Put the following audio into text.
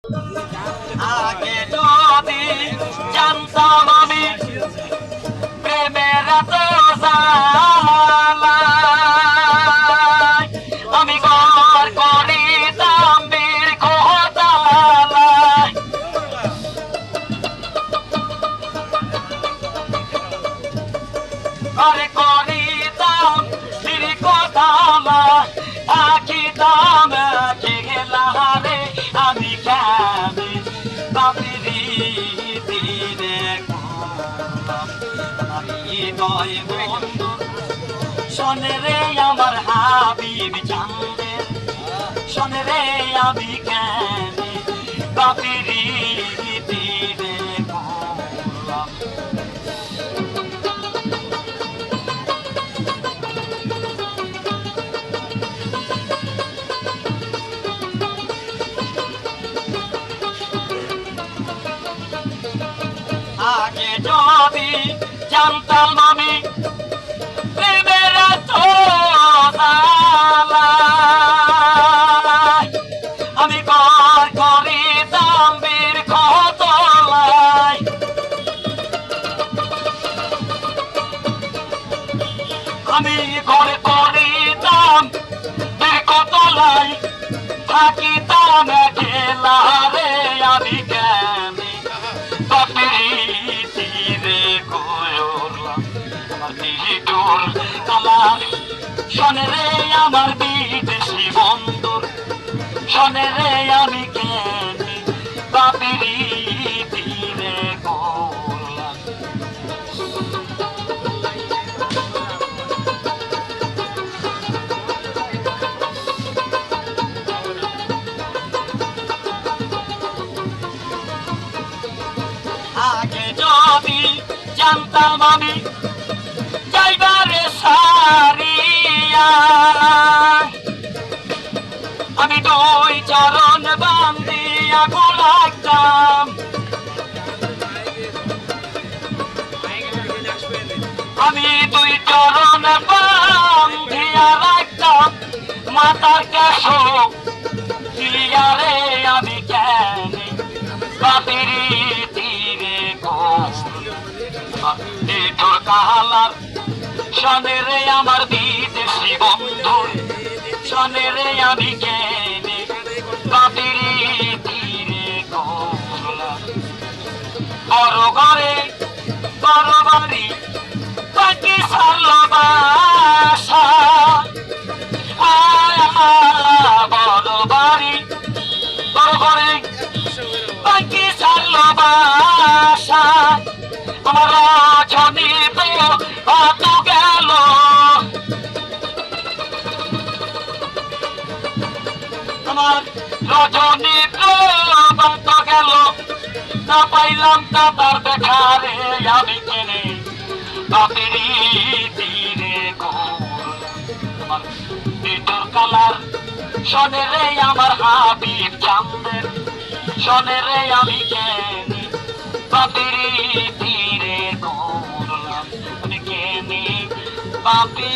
আগে যদি জানতাম আমি প্রেমের এত জ্বালা, আমি ঘর করিতাম বীর খোঁজালায়। আরে করিতাম বীর খোঁজালায়, থাকিতাম খেলারে আমি কেমনে বাপিরি দিনে করলাম। আমি নয় বন্ধু শোনে রে আমার হাবিব চাঁদের, শোনে রে আমি কেমনে বাপিরি দিনে করলাম। আগে যদি জানতাম আমি প্রেমের এত জ্বালা, আমি ঘর করিতাম বীর খোঁজালায়। আমি ঘর করিতাম বীর খোঁজালায়, থাকিতাম খেলারে আমি কেমনে বাপিরি তীরে করলাম। আমার দিদুর কালার শোনে রে আমার বিদেশি বন্ধুর, শোনে রে আমি কেমনে বাপিরি তীরে করলাম। আগে যদি জানতাম আমি যাইবারে সারিয়া, আমি দুই চরণ বান্ধিয়া গোলাইতাম। আমি দুই চরণ বান্ধিয়া রাখতাম, মাতার কেশ দিয়া রে আমি কেনে বাপিরি তীরে তোর কালার শোনে রে আমার বিদেশি বন্ধু, শোনে রে আমি কেনে বাপিরি তীরে করলাম। বড় ঘরে বড় বাড়ি তাকে ভালোবাসা, বড় বাড়ি বড় ঘরে তাকে ভালোবাসা, আমার রজনী প্রিয় কত গেল, আমার রজনী প্রিয় কত গেল, না পাইলাম তা তার দেখারে আমি কেনে বাপিরি তীরে করলাম। তোর কালার শোনে রে আমার হাবিব চাঁদের, শোনে রে আমি কেনে বাপিরি তীরে করলাম। আমি কেনে বাপি